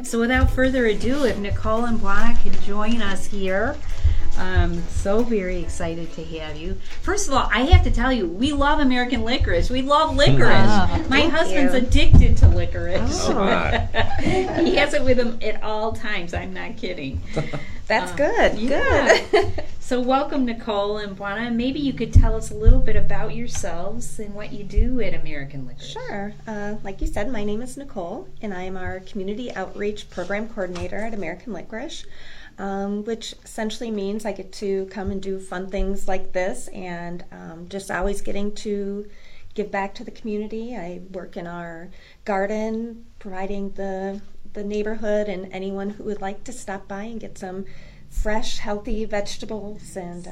So without further ado, if Nicole and Bwana could join us here. I'm so very excited to have you. First of all, I have to tell you, we love American licorice. We love licorice. My husband's addicted to licorice. He has it with him at all times. I'm not kidding. That's good. Yeah. Good. So welcome, Nicole and Bwana. Maybe you could tell us a little bit about yourselves and what you do at American Licorice. Sure. Like you said, my name is Nicole, and I am our Community Outreach Program Coordinator at American Licorice, which essentially means I get to come and do fun things like this and just always getting to give back to the community. I work in our garden, providing the neighborhood and anyone who would like to stop by and get some fresh, healthy vegetables, and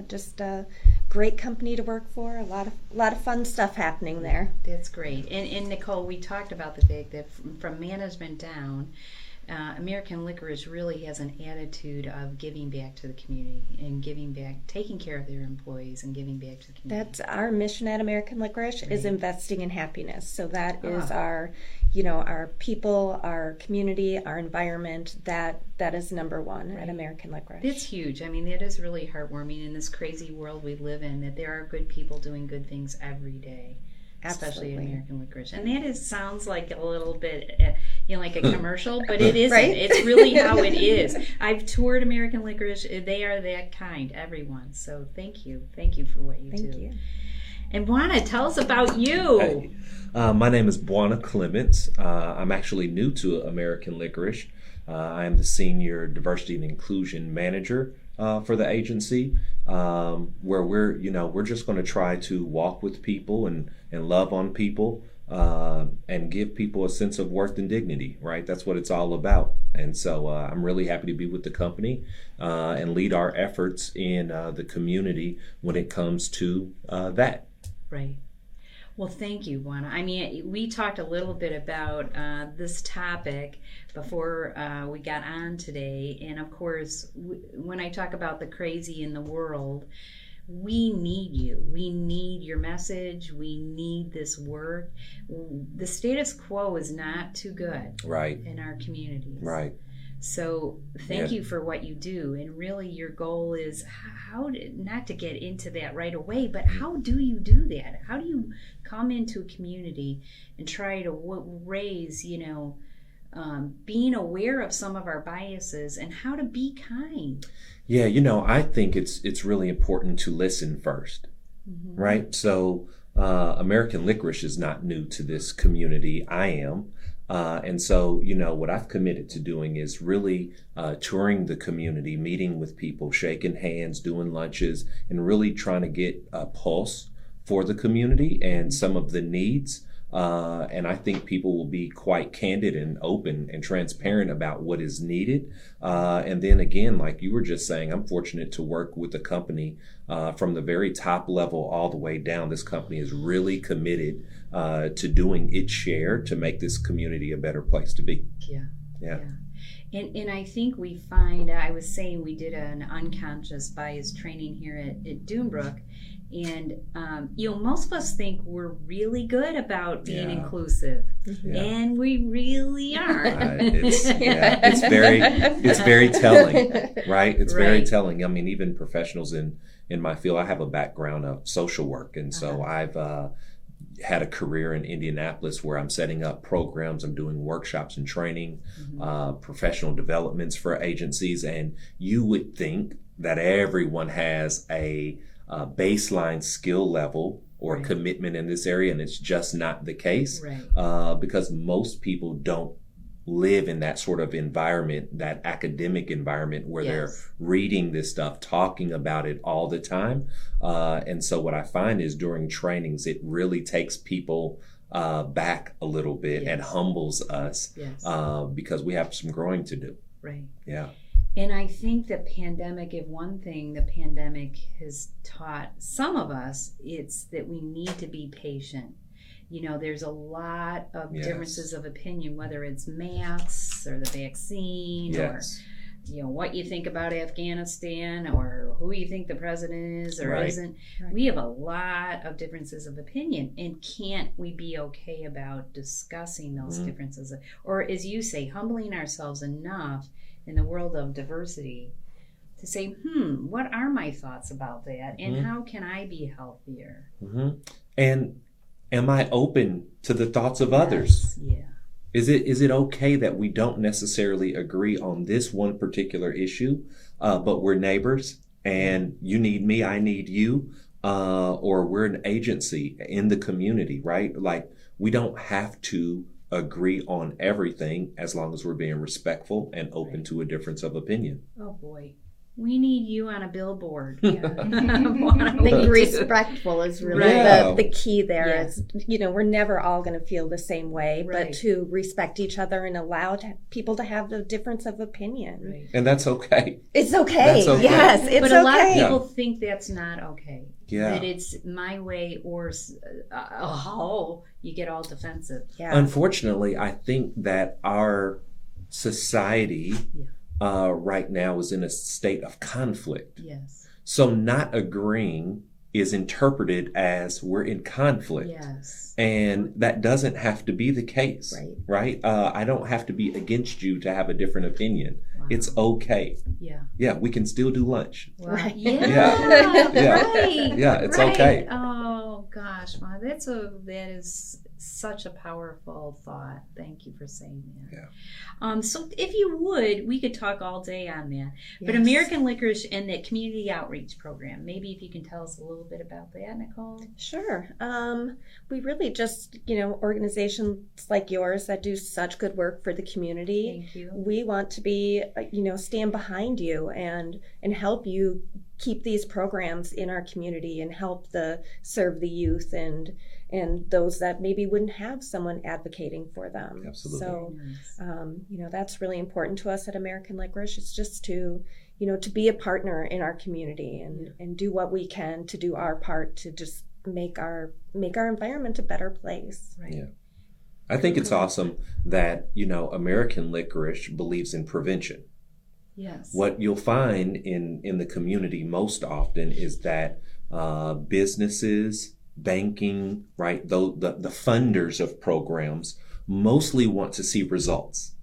just a great company to work for. A lot of fun stuff happening there. That's great. And Nicole, we talked about the fact that from management down, American Licorice really has an attitude of giving back to the community and giving back, taking care of their employees and giving back to the community. That's our mission at American Licorice, right. Is investing in happiness. So that is our people, our community, our environment. That is number one at American Licorice. It's huge. I mean, that is really heartwarming in this crazy world we live in, that there are good people doing good things every day. Especially at American Licorice. And that sounds like a little bit, like a commercial, but it isn't. Right? It's really how it is. I've toured American Licorice. They are that kind, everyone. So thank you. Thank you for what you do. Thank you. And Bwana, tell us about you. Hey. My name is Bwana Clements. I'm actually new to American Licorice. I am the Senior Diversity and Inclusion Manager for the agency, where we're just going to try to walk with people and love on people and give people a sense of worth and dignity, right? That's what it's all about. And so I'm really happy to be with the company and lead our efforts in the community when it comes to that. Right. Well, thank you, Bwana. I mean, we talked a little bit about this topic before we got on today. And of course, when I talk about the crazy in the world, we need you. We need your message. We need this work. The status quo is not too good in our communities. Right. So thank you for what you do. And really your goal is not to get into that right away, but how do you do that? How do you come into a community and try to raise, being aware of some of our biases and how to be kind? Yeah, I think it's really important to listen first, right? So American Licorice is not new to this community. I am. And so, what I've committed to doing is really touring the community, meeting with people, shaking hands, doing lunches, and really trying to get a pulse for the community and some of the needs. And I think people will be quite candid and open and transparent about what is needed. And then again, like you were just saying, I'm fortunate to work with a company from the very top level all the way down. This company is really committed to doing its share to make this community a better place to be. Yeah. And I think we find, I was saying we did an unconscious bias training here at Dunebrook. And, most of us think we're really good about being inclusive. Yeah. And we really aren't. It's very telling, right? It's very telling. I mean, even professionals in my field, I have a background of social work. And so I've had a career in Indianapolis where I'm setting up programs. I'm doing workshops and training, professional developments for agencies. And you would think that everyone has a baseline skill level or commitment in this area, and it's just not the case because most people don't live in that sort of environment, that academic environment where they're reading this stuff, talking about it all the time. And so what I find is during trainings, it really takes people back a little bit and humbles us because we have some growing to do. Right. Yeah. And I think the pandemic, if one thing the pandemic has taught some of us, it's that we need to be patient. There's a lot of differences of opinion, whether it's masks or the vaccine or what you think about Afghanistan or who you think the president is or Right. isn't. Right. We have a lot of differences of opinion, and can't we be okay about discussing those Mhm. differences, or as you say, humbling ourselves enough in the world of diversity to say, what are my thoughts about that, and Mhm. how can I be healthier? Hmm. And am I open to the thoughts of others? Yes. Yeah. Is it okay that we don't necessarily agree on this one particular issue, but we're neighbors and you need me, I need you, or we're an agency in the community, right? Like, we don't have to agree on everything as long as we're being respectful and open Right. to a difference of opinion. Oh boy, we need you on a billboard. I think respectful is really Yeah. the key there. Yeah. Is, we're never all going to feel the same way, Right. but to respect each other and allow people to have a difference of opinion. Right. And that's okay. It's okay. That's okay. Yes, it's But a lot of okay. people think that's not okay. Yeah. That it's my way, or you get all defensive. Yeah. Unfortunately, I think that our society right now is in a state of conflict. Yes. So not agreeing is interpreted as we're in conflict. Yes. And that doesn't have to be the case, Right. right? I don't have to be against you to have a different opinion. Wow. It's okay. Yeah. Yeah, we can still do lunch. Wow. Right. Yeah. Yeah. Right. Yeah, it's right. okay. Oh gosh, wow, that is such a powerful thought. Thank you for saying that. Yeah. So if you would, we could talk all day on that. But Yes. American Licorice and the community outreach program, maybe if you can tell us a little bit about that, Nicole. Sure. We really just, organizations like yours that do such good work for the community. Thank you. We want to be, stand behind you and help you keep these programs in our community and help serve the youth and those that maybe wouldn't have someone advocating for them. Absolutely. So, Nice. that's really important to us at American Licorice. It's just to be a partner in our community and do what we can to do our part to just make our environment a better place. Right. Yeah. I think it's awesome that, American Licorice believes in prevention. Yes. What you'll find in the community most often is that businesses, banking, right, the funders of programs mostly want to see results.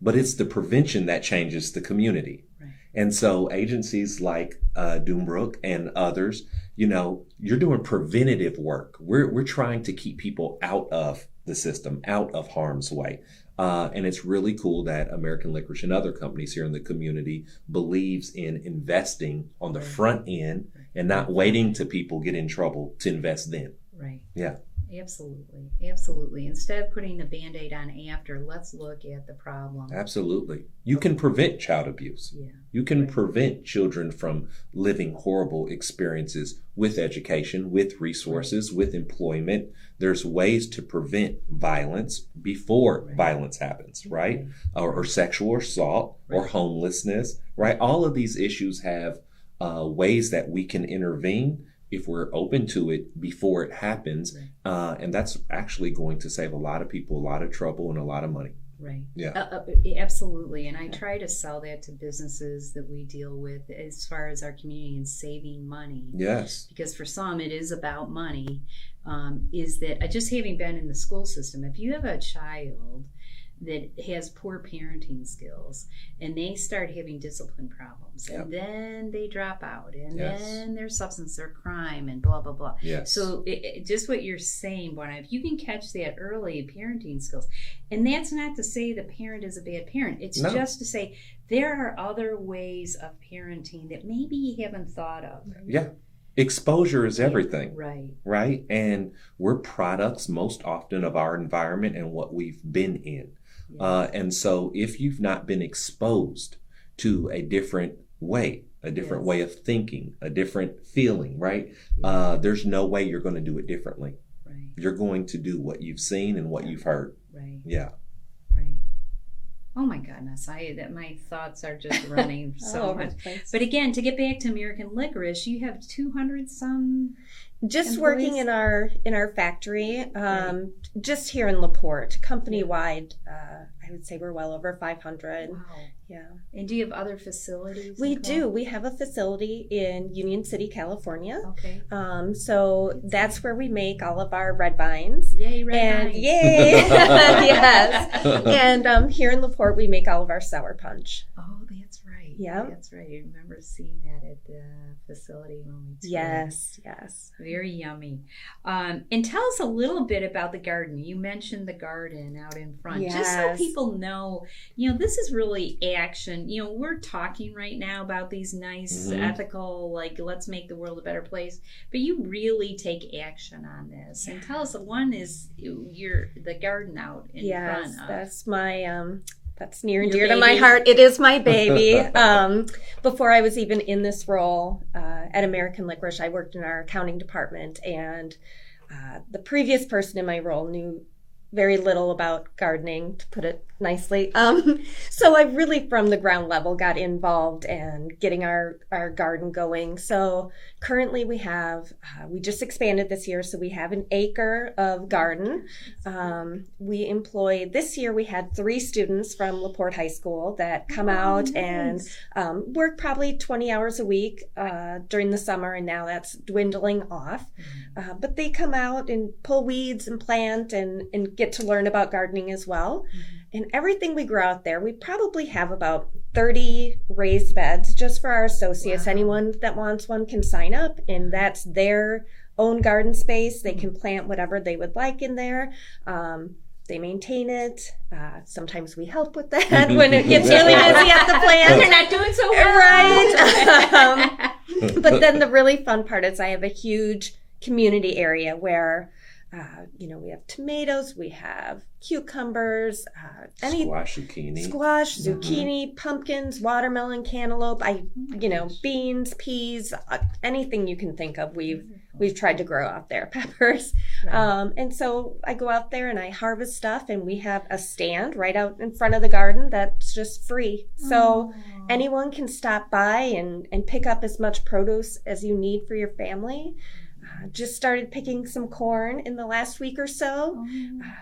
But it's the prevention that changes the community. Right. And so agencies like Doombrook and others, you're doing preventative work. We're trying to keep people out of the system, out of harm's way. And it's really cool that American Licorice and other companies here in the community believes in investing on the front end and not waiting till people get in trouble to invest then. Right. Yeah. Absolutely. Absolutely. Instead of putting the Band-Aid on after, let's look at the problem. Absolutely. You can prevent child abuse. Yeah. You can Right. prevent children from living horrible experiences with education, with resources, with employment. There's ways to prevent violence before Right. violence happens, right? Or sexual assault or Right. homelessness, right? All of these issues have ways that we can intervene if we're open to it before it happens. Right. And that's actually going to save a lot of people a lot of trouble and a lot of money. Right. Yeah. Absolutely. And I try to sell that to businesses that we deal with as far as our community and saving money. Yes. Because for some, it is about money. Is that just having been in the school system, if you have a child that has poor parenting skills and they start having discipline problems, Yep. and then they drop out, and Yes. then there's substance or crime and blah blah blah. Yes. So just what you're saying, Bwana, if you can catch that early parenting skills, and that's not to say the parent is a bad parent, it's No. just to say there are other ways of parenting that maybe you haven't thought of. Yeah. Exposure is everything, Right. right? And we're products most often of our environment and what we've been in. And so if you've not been exposed to a different way, a different Yes. way of thinking, a different feeling, right? There's no way you're going to do it differently. Right. You're going to do what you've seen and what you've heard. Right. Yeah. Right. Oh my goodness, my thoughts are just running so All over much. the place. But again, to get back to American Licorice, you have 200 some. Just employees? working in our factory, just here in LaPorte, company wide. I would say we're well over 500. Wow. Yeah. And do you have other facilities? We Nicole? do. We have a facility in Union City, California. Okay. So that's where we make all of our red vines. Yay, red And vines. yay! Yes. And here in LaPorte, we make all of our sour punch. Oh, that's right. Yeah. That's right. I remember seeing that at the facility when we toured. Yes, yes. Very yummy. And tell us a little bit about the garden. You mentioned the garden out in front. Just so Yes. people know, this is really action. We're talking right now about these nice, ethical, like, let's make the world a better place. But you really take action on this. And tell us, one is the garden out in front of. That's my... That's near and Your dear to my baby. heart. It is my baby. Before I was even in this role at American Licorice, I worked in our accounting department, and the previous person in my role knew very little about gardening, to put it nicely. So I really, from the ground level, got involved and getting our garden going. So currently we have, we just expanded this year, so we have an acre of garden. This year we had 3 students from LaPorte High School that come out and work probably 20 hours a week during the summer, and now that's dwindling off. But they come out and pull weeds and plant and get to learn about gardening as well. And everything we grow out there, we probably have about 30 raised beds just for our associates. Wow. Anyone that wants one can sign up, and that's their own garden space. They can plant whatever they would like in there. They maintain it. Sometimes we help with that when it gets really busy at the plant. They're not doing so well. Right. But then the really fun part is I have a huge community area where we have tomatoes, we have cucumbers, squash, zucchini, pumpkins, watermelon, cantaloupe, beans, peas, anything you can think of. We've tried to grow out there, peppers. Right. And so I go out there and I harvest stuff, and we have a stand right out in front of the garden that's just free. So anyone can stop by and pick up as much produce as you need for your family. Just started picking some corn in the last week or so.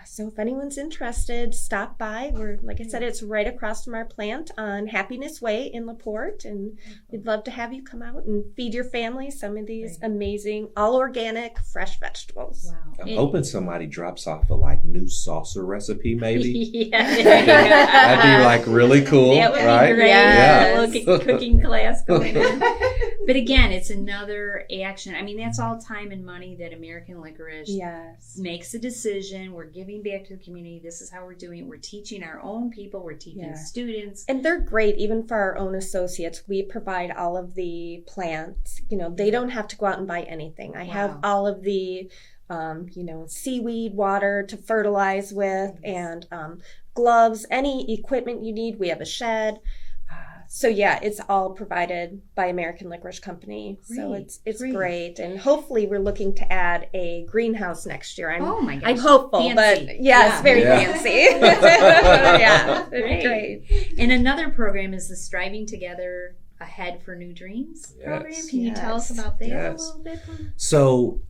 So if anyone's interested, stop by. Like I said, it's right across from our plant on Happiness Way in LaPorte, and we'd love to have you come out and feed your family some of these amazing, all organic, fresh vegetables. Wow. I'm hoping somebody drops off a new salsa recipe, maybe. That'd be really cool. That would right? be great. Yes. A little cooking class going on. But again, it's another action. I mean, that's all time and money that American Licorice makes a decision. We're giving back to the community. This is how we're doing it. We're teaching our own people. We're teaching students. And they're great, even for our own associates. We provide all of the plants. They don't have to go out and buy anything. I have all of the, seaweed water to fertilize with, and gloves, any equipment you need. We have a shed. So it's all provided by American Licorice Company. Great. So it's great. And hopefully we're looking to add a greenhouse next year. Oh my gosh. I'm hopeful, fancy. But yes, very fancy. It'd be great. And another program is the Striving Together Ahead for New Dreams program. Can you tell us about that a little bit? So,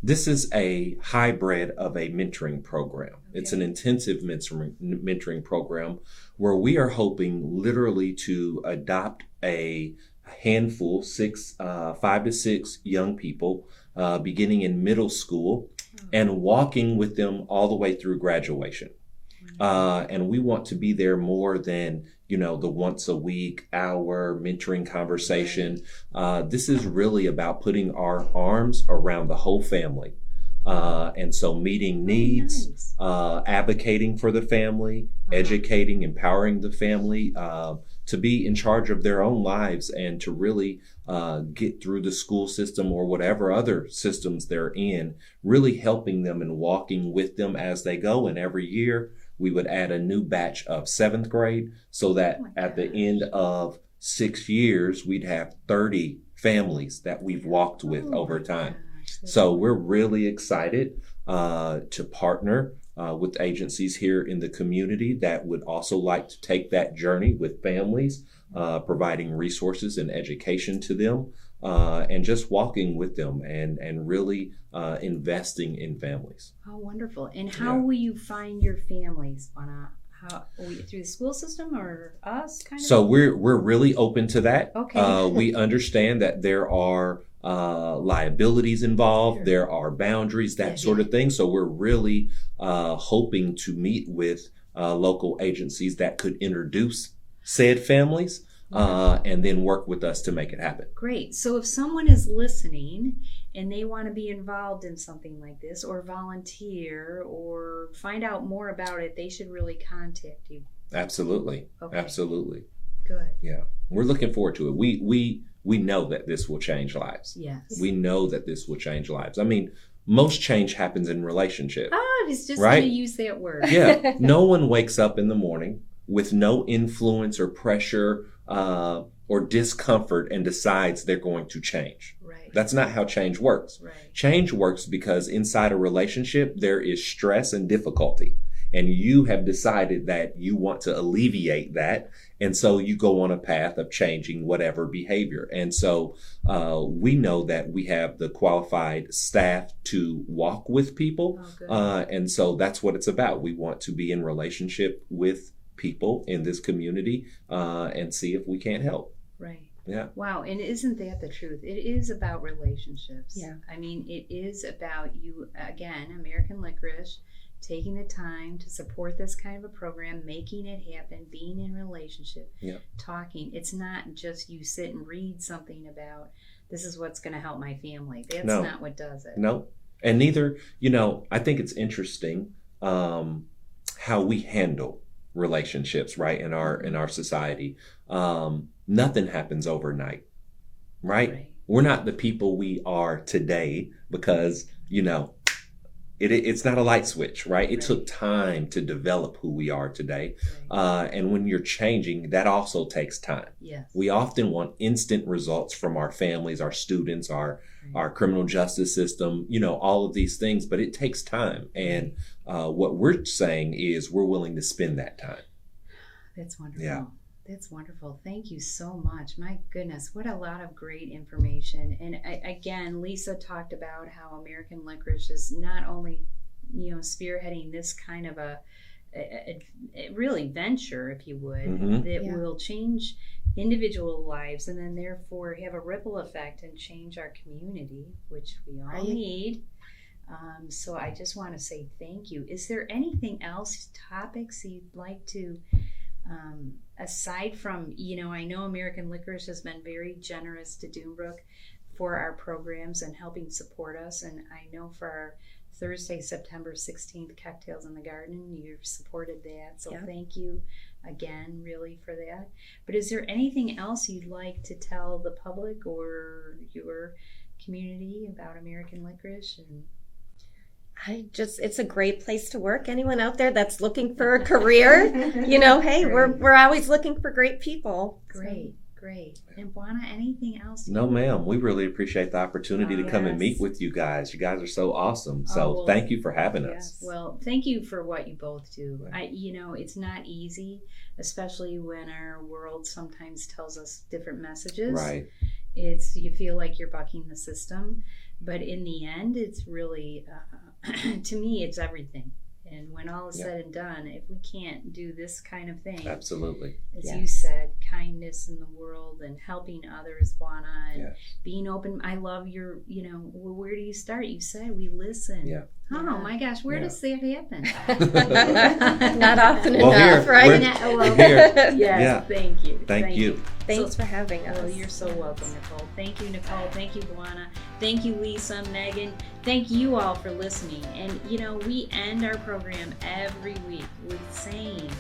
this is a hybrid of a mentoring program. Okay. It's an intensive mentoring program where we are hoping literally to adopt a handful, 5 to 6 young people, beginning in middle school and walking with them all the way through graduation. And we want to be there more than, the once a week hour mentoring conversation. This is really about putting our arms around the whole family. And so meeting needs, advocating for the family, educating, empowering the family to be in charge of their own lives and to really get through the school system or whatever other systems they're in, really helping them and walking with them as they go. And every year we would add a new batch of 7th grade so that at the end of 6 years, we'd have 30 families that we've walked with over time. So we're really excited to partner with agencies here in the community that would also like to take that journey with families, providing resources and education to them. and just walking with them and really investing in families. Oh, wonderful. And how will you find your families, Bwana? How, through the school system or us kind of? So we're really open to that. Okay. We understand that there are liabilities involved, Sure. there are boundaries, that sort of thing. So we're really hoping to meet with local agencies that could introduce said families and then work with us to make it happen. Great. So if someone is listening and they want to be involved in something like this or volunteer or find out more about it, they should really contact you. Absolutely. Okay. Absolutely. Good. Yeah. We're looking forward to it. We know that this will change lives. Yes. We know that this will change lives. I mean, most change happens in relationships. I was just right? going to use that word. Yeah. No one wakes up in the morning with no influence or pressure or discomfort and decides they're going to change. Right. That's not how change works. Right. Change works because inside a relationship, there is stress and difficulty. And you have decided that you want to alleviate that. And so you go on a path of changing whatever behavior. And so we know that we have the qualified staff to walk with people. Oh, and so that's what it's about. We want to be in relationship with people in this community and see if we can't help. right. Yeah. Wow. And isn't that the truth? It is about relationships. Yeah. I mean, it is about you, again, American Licorice, taking the time to support this kind of a program, making it happen, being in relationship, talking. It's not just you sit and read something about this is what's going to help my family. That's not what does it. No. And neither, I think it's interesting how we handle relationships, right, in our society. Nothing happens overnight, right? We're not the people we are today because, it's not a light switch, right? It took time to develop who we are today. And when you're changing, that also takes time. Yes. We often want instant results from our families, our students, our criminal justice system, all of these things, but it takes time. And what we're saying is we're willing to spend that time. That's wonderful. Yeah. That's wonderful. Thank you so much. My goodness, what a lot of great information. And again, Lisa talked about how American Licorice is not only, spearheading this kind of a really venture, if you would, that will change individual lives and then therefore have a ripple effect and change our community, which we all need. So I just want to say thank you. Is there anything else, topics you'd like to aside from, I know American Licorice has been very generous to Dunebrook for our programs and helping support us. And I know for our Thursday, September 16th, Cocktails in the Garden, you've supported that. So thank you again, really, for that. But is there anything else you'd like to tell the public or your community about American Licorice? And it's a great place to work. Anyone out there that's looking for a career, hey, we're always looking for great people. Great. And Bwana, anything else? No, ma'am. We really appreciate the opportunity to come and meet with you guys. You guys are so awesome. So thank you for having us. Well, thank you for what you both do. It's not easy, especially when our world sometimes tells us different messages. Right. You feel like you're bucking the system, but in the end, it's really, to me, it's everything. And when all is said and done, if we can't do this kind of thing, absolutely, as you said, kindness in the world and helping others, Bwana, and being open. I love your, where do you start? You said we listen. Yeah. Oh my gosh, where does that happen? Not often enough, right? Thank you. Thank you. Thanks for having us. Well, you're so welcome, Nicole. Thank you, Nicole. Thank you, Bwana. Thank you, Lisa, Megan. Thank you all for listening. And, we end our program every week with saying,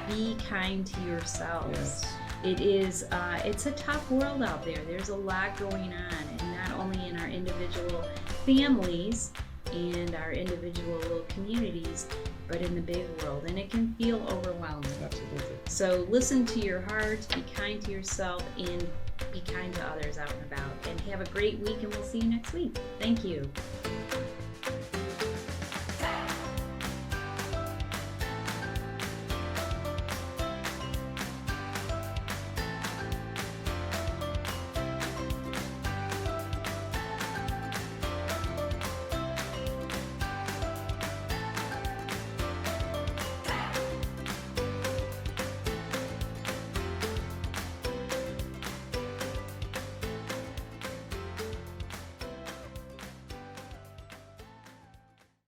be kind to yourselves. Yes. It is, it's a tough world out there. There's a lot going on, and not only in our individual families and our individual little communities, but in the big world, and it can feel overwhelming. Absolutely. So listen to your heart, be kind to yourself, and be kind to others out and about. And have a great week, and we'll see you next week. Thank you.